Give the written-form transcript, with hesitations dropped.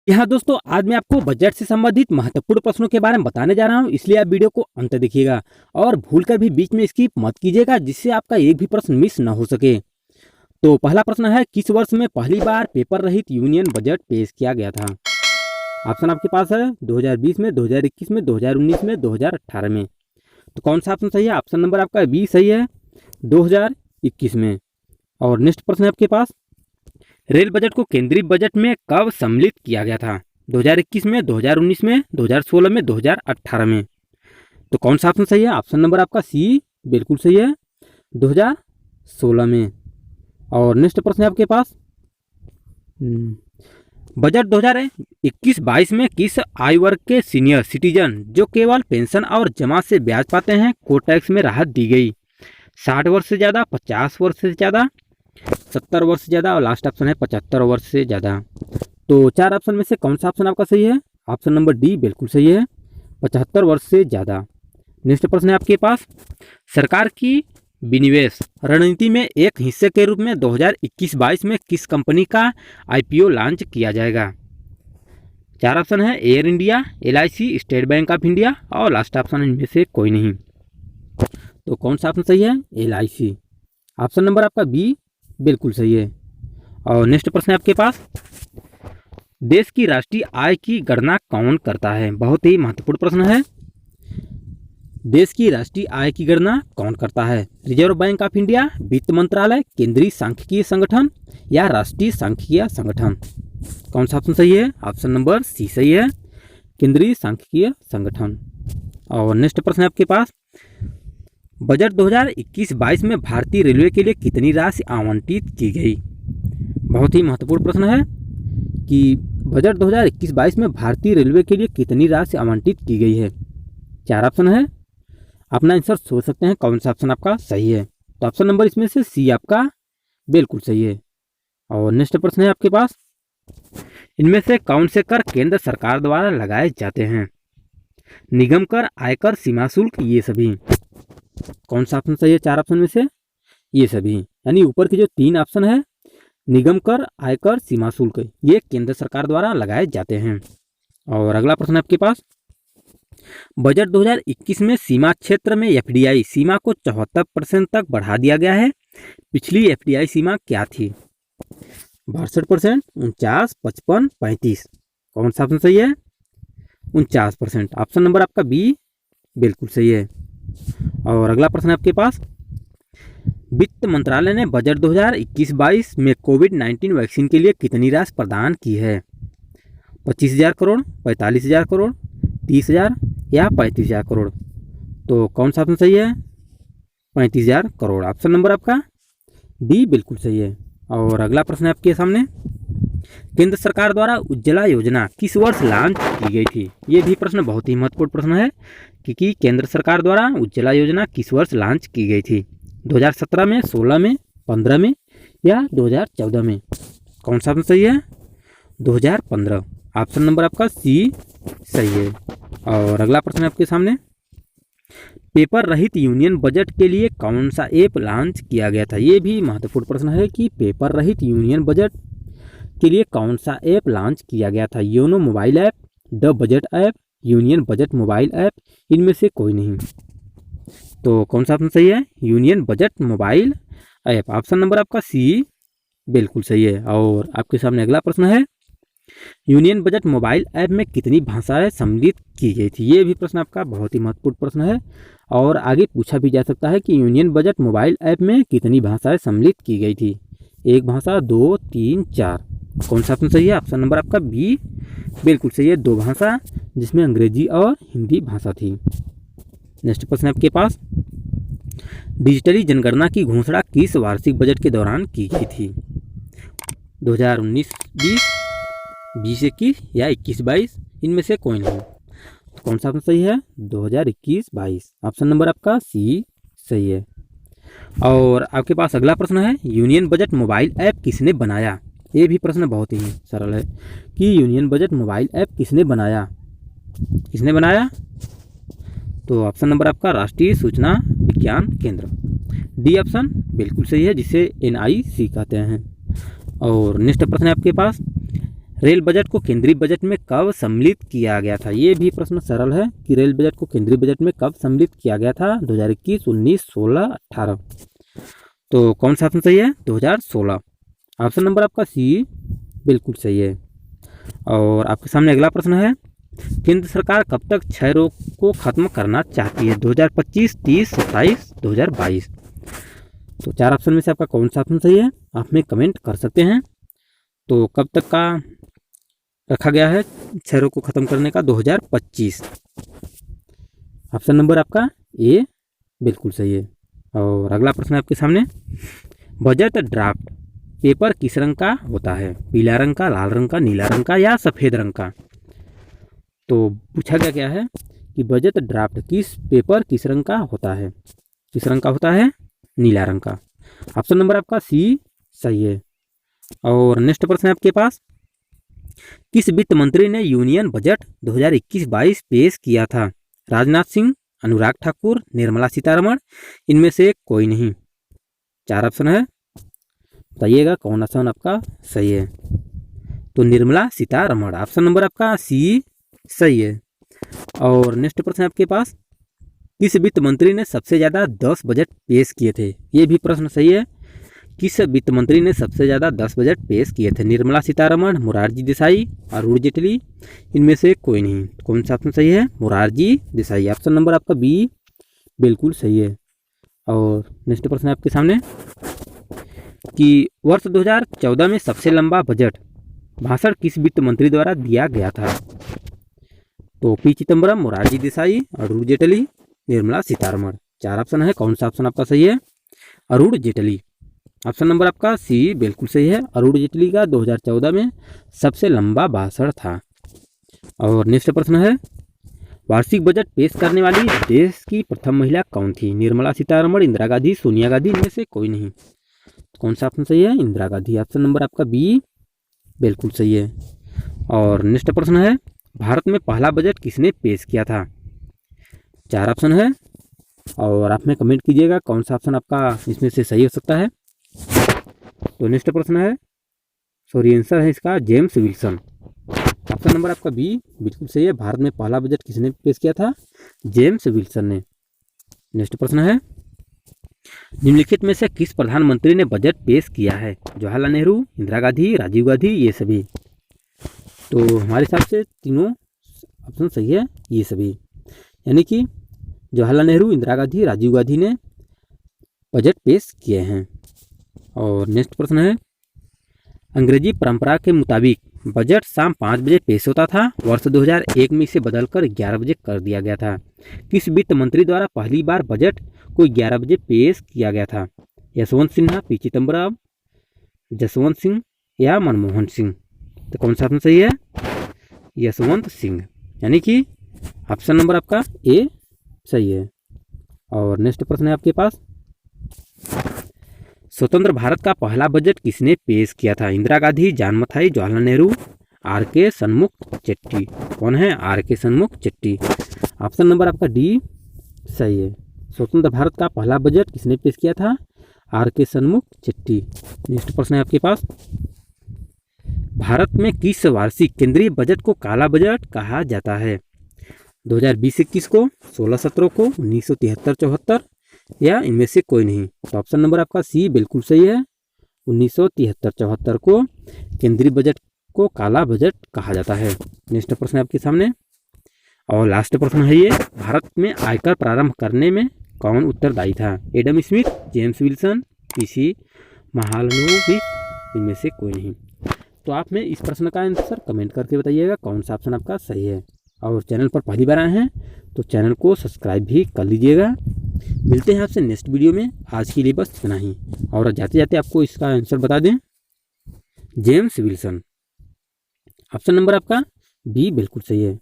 यहाँ दोस्तों आज मैं आपको बजट से संबंधित महत्वपूर्ण प्रश्नों के बारे में बताने जा रहा हूँ, इसलिए आप वीडियो को अंत देखिएगा और भूलकर भी बीच में स्किप मत कीजिएगा, जिससे आपका एक भी प्रश्न मिस न हो सके। तो पहला प्रश्न है, किस वर्ष में पहली बार पेपर रहित यूनियन बजट पेश किया गया था? ऑप्शन आपके पास है 2020 में, 2021 में, 2019 में, 2018 में। तो कौन सा ऑप्शन सही है? ऑप्शन नंबर आपका बी सही है, 2021 में। और नेक्स्ट प्रश्न है आपके पास, रेल बजट को केंद्रीय बजट में कब सम्मिलित किया गया था? 2021 में, 2019 में, 2016 में, 2018 में। तो कौन सा ऑप्शन सही है? ऑप्शन नंबर आपका सी बिल्कुल सही है, 2016 में। और नेक्स्ट प्रश्न है आपके पास, बजट 2021-22 में किस आयु वर्ग के सीनियर सिटीजन जो केवल पेंशन और जमा से ब्याज पाते हैं को टैक्स में राहत दी गई? 60 वर्ष से ज़्यादा, 50 वर्ष से ज़्यादा, 70 वर्ष से ज़्यादा, और लास्ट ऑप्शन है 75 वर्ष से ज़्यादा। तो चार ऑप्शन में से कौन सा ऑप्शन आपका सही है? ऑप्शन नंबर डी बिल्कुल सही है, 75 वर्ष से ज़्यादा। नेक्स्ट प्रश्न है आपके पास, सरकार की विनिवेश रणनीति में एक हिस्से के रूप में 2021-22 में किस कंपनी का आईपीओ लॉन्च किया जाएगा? चार ऑप्शन है, air India, LIC, state bank of India, और लास्ट ऑप्शन इनमें से कोई नहीं। तो कौन सा ऑप्शन सही है? एलआईसी। ऑप्शन नंबर आपका बी बिल्कुल सही है। और नेक्स्ट प्रश्न है आपके पास, देश की राष्ट्रीय आय की गणना कौन करता है? बहुत ही महत्वपूर्ण प्रश्न है। देश की राष्ट्रीय आय की गणना कौन करता है? रिजर्व बैंक ऑफ इंडिया, वित्त मंत्रालय, केंद्रीय सांख्यिकीय संगठन, या राष्ट्रीय सांख्यिकीय संगठन? कौन सा ऑप्शन सही है? ऑप्शन नंबर सी सही है, केंद्रीय सांख्यिकीय संगठन। और नेक्स्ट प्रश्न है आपके पास, बजट 2021-22 में भारतीय रेलवे के लिए कितनी राशि आवंटित की गई? बहुत ही महत्वपूर्ण प्रश्न है कि बजट 2021-22 में भारतीय रेलवे के लिए कितनी राशि आवंटित की गई है। चार ऑप्शन है, अपना आंसर सोच सकते हैं कौन सा ऑप्शन आपका सही है। तो ऑप्शन नंबर इसमें से सी आपका बिल्कुल सही है। और नेक्स्ट प्रश्न है आपके पास, इनमें से कौन से कर केंद्र सरकार द्वारा लगाए जाते हैं? निगम कर, आयकर, सीमा शुल्क, ये सभी। कौन सा ऑप्शन सही है? चार ऑप्शन में से ये सभी, यानी ऊपर के जो तीन ऑप्शन है, निगम कर, आयकर, सीमा शुल्क, ये केंद्र सरकार द्वारा लगाए जाते हैं। और अगला प्रश्न है आपके पास, बजट 2021 में सीमा क्षेत्र में एफडीआई सीमा को 74% तक बढ़ा दिया गया है। पिछली एफडीआई सीमा क्या थी? 62%, 49%, 55%, 35%। कौन सा ऑप्शन सही है? 49%। ऑप्शन नंबर आपका बी बिल्कुल सही है। और अगला प्रश्न है आपके पास, वित्त मंत्रालय ने बजट 2021-22 में कोविड-19 वैक्सीन के लिए कितनी राशि प्रदान की है? 25,000 करोड़, 45,000 करोड़, 30,000 या 35,000 करोड़? तो कौन सा ऑप्शन सही है? 35,000 करोड़। ऑप्शन नंबर आपका डी बिल्कुल सही है। और अगला प्रश्न है आपके सामने, केंद्र सरकार द्वारा उज्ज्वला योजना किस वर्ष लॉन्च की गई थी? ये भी प्रश्न बहुत ही महत्वपूर्ण प्रश्न है कि केंद्र सरकार द्वारा उज्ज्वला योजना किस वर्ष लॉन्च की गई थी? 2017 में, 16 में, 15 में, या 2014 में? कौन सा ऑप्शन सही है? 2015। ऑप्शन नंबर आपका सी सही है। और अगला प्रश्न आपके सामने, पेपर रहित यूनियन बजट के लिए कौन सा ऐप लॉन्च किया गया था? ये भी महत्वपूर्ण प्रश्न है कि पेपर रहित यूनियन बजट के लिए कौन सा ऐप लॉन्च किया गया था? YONO mobile app, the budget app, union budget mobile app, इनमें से कोई नहीं। तो कौन सा ऑप्शन सही है? Union budget mobile app. Option number आपका सी बिल्कुल सही है। और आपके सामने अगला प्रश्न है, यूनियन बजट मोबाइल ऐप में कितनी भाषाएं सम्मिलित की गई थी? ये भी प्रश्न आपका बहुत ही महत्वपूर्ण प्रश्न है और आगे पूछा भी जा सकता है कि यूनियन बजट मोबाइल ऐप में कितनी भाषाएं सम्मिलित की गई थी? एक भाषा, 2, 3, 4? कौन सा ऑप्शन सही है? ऑप्शन नंबर आपका बी बिल्कुल सही है, 2 भाषा, जिसमें अंग्रेजी और हिंदी भाषा थी। नेक्स्ट प्रश्न आपके पास, डिजिटली जनगणना की घोषणा किस वार्षिक बजट के दौरान की गई थी? 2019-20, 2021 या 21-22? इनमें से कोई नहीं। तो कौन सा ऑप्शन सही है? 2021-22। ऑप्शन नंबर आपका सी सही है। और आपके पास अगला प्रश्न है, यूनियन बजट मोबाइल ऐप किसने बनाया? ये भी प्रश्न बहुत ही सरल है कि यूनियन बजट मोबाइल ऐप किसने बनाया? किसने बनाया? तो ऑप्शन नंबर आपका राष्ट्रीय सूचना विज्ञान केंद्र, डी ऑप्शन बिल्कुल सही है, जिसे NIC कहते हैं। और नेक्स्ट प्रश्न है आपके पास, रेल बजट को केंद्रीय बजट में कब सम्मिलित किया गया था? ये भी प्रश्न सरल है कि रेल बजट को केंद्रीय बजट में कब सम्मिलित किया गया था? 2021, 19, 16, 18। तो कौन सा ऑप्शन सही है? 2016। ऑप्शन नंबर आपका सी बिल्कुल सही है। और आपके सामने अगला प्रश्न है, केंद्र सरकार कब तक क्षय रोग को खत्म करना चाहती है? 2025, 30, 27, 2022। तो 4 ऑप्शन में से आपका कौन सा ऑप्शन सही है? आप हमें कमेंट कर सकते हैं। तो कब तक का रखा गया है क्षय रोग को खत्म करने का? 2025। ऑप्शन नंबर आपका ए बिल्कुल सही है। और अगला प्रश्न है आपके सामने, बजट ड्राफ्ट पेपर किस रंग का होता है? पीला रंग का, लाल रंग का, नीला रंग का या सफ़ेद रंग का? तो पूछा गया क्या है कि बजट ड्राफ्ट किस रंग का होता है? किस रंग का होता है? नीला रंग का। ऑप्शन नंबर आपका सी सही है। और नेक्स्ट प्रश्न है आपके पास, किस वित्त मंत्री ने यूनियन बजट 2021-22 पेश किया था? राजनाथ सिंह, अनुराग ठाकुर, निर्मला सीतारमण, इनमें से कोई नहीं। 4 ऑप्शन है, बताइएगा कौन ऑप्शन आपका सही है? तो निर्मला सीतारमण। ऑप्शन नंबर आपका सी सही है। और नेक्स्ट प्रश्न है आपके पास, किस वित्त मंत्री ने सबसे ज़्यादा 10 बजट पेश किए थे? ये भी प्रश्न सही है। किस वित्त मंत्री ने सबसे ज़्यादा 10 बजट पेश किए थे? निर्मला सीतारमण, मोरारजी देसाई, अरुण जेटली, इनमें से कोई नहीं। कौन सा ऑप्शन सही है? मोरारजी देसाई। ऑप्शन नंबर आपका बी बिल्कुल सही है। और नेक्स्ट प्रश्न है आपके सामने कि वर्ष 2014 में सबसे लंबा बजट भाषण किस वित्त मंत्री द्वारा दिया गया था? तो पी चिदम्बरम, मोरारजी देसाई, अरुण जेटली, निर्मला सीतारमण। 4 ऑप्शन है, कौन सा ऑप्शन आपका सही है? अरुण जेटली। ऑप्शन नंबर आपका सी बिल्कुल सही है। अरुण जेटली का 2014 में सबसे लंबा भाषण था। और नेक्स्ट प्रश्न है, वार्षिक बजट पेश करने वाली देश की प्रथम महिला कौन थी? निर्मला सीतारमण, इंदिरा गांधी, सोनिया गांधी, इनमें से कोई नहीं। कौन सा ऑप्शन सही है? इंदिरा गांधी। ऑप्शन नंबर आपका बी बिल्कुल सही है। और नेक्स्ट प्रश्न है, भारत में पहला बजट किसने पेश किया था? 4 ऑप्शन है और आप में कमेंट कीजिएगा कौन सा ऑप्शन आपका इसमें से सही हो सकता है। तो नेक्स्ट प्रश्न है, सॉरी आंसर है इसका जेम्स विल्सन। ऑप्शन नंबर आपका बी बिल्कुल सही है। भारत में पहला बजट किसने पेश किया था? जेम्स विल्सन ने। नेक्स्ट प्रश्न है, निम्नलिखित में से किस प्रधानमंत्री ने बजट पेश किया है? जवाहरलाल नेहरू, इंदिरा गांधी, राजीव गांधी, ये सभी। तो हमारे हिसाब से तीनों ऑप्शन सही है, ये सभी, यानी कि जवाहरलाल नेहरू, इंदिरा गांधी, राजीव गांधी ने बजट पेश किए हैं। और नेक्स्ट प्रश्न है, अंग्रेजी परंपरा के मुताबिक बजट शाम 5 बजे पेश होता था। वर्ष 2001 में इसे बदलकर 11 बजे कर दिया गया था। किस वित्त मंत्री द्वारा पहली बार बजट को 11 बजे पेश किया गया था? यशवंत सिन्हा, पी चिदम्बरम, जसवंत सिंह या मनमोहन सिंह? तो कौन सा ऑप्शन सही है? यशवंत सिंह, यानी कि ऑप्शन नंबर आपका ए सही है। और नेक्स्ट प्रश्न है आपके पास, स्वतंत्र भारत का पहला बजट किसने पेश किया था? इंदिरा गांधी, जान मथाई, जवाहरलाल नेहरू, आर के सन्मुख चेट्टी। कौन है? आर के सन्मुख चेट्टी। ऑप्शन नंबर आपका डी सही है। स्वतंत्र भारत का पहला बजट किसने पेश किया था? आर के सन्मुख चेट्टी। नेक्स्ट प्रश्न है आपके पास, भारत में किस वार्षिक केंद्रीय बजट को काला बजट कहा जाता है? 2020-21 को, 16-17 को, 1973-74 या इनमें से कोई नहीं। तो ऑप्शन नंबर आपका सी बिल्कुल सही है। 1973-74 को केंद्रीय बजट को काला बजट कहा जाता है। नेक्स्ट प्रश्न आपके सामने और लास्ट प्रश्न है ये, भारत में आयकर प्रारंभ करने में कौन उत्तरदायी था? Adam Smith, James Wilson, PC Mahalanobis, इनमें से कोई नहीं। तो आप में इस प्रश्न का आंसर कमेंट करके बताइएगा कौन सा ऑप्शन आपका सही है। और चैनल पर पहली बार आए हैं तो चैनल को सब्सक्राइब भी कर लीजिएगा। मिलते हैं आपसे नेक्स्ट वीडियो में। आज के लिए बस इतना ही। और जाते जाते आपको इसका आंसर बता दें, जेम्स विल्सन। ऑप्शन नंबर आपका बी बिल्कुल सही है।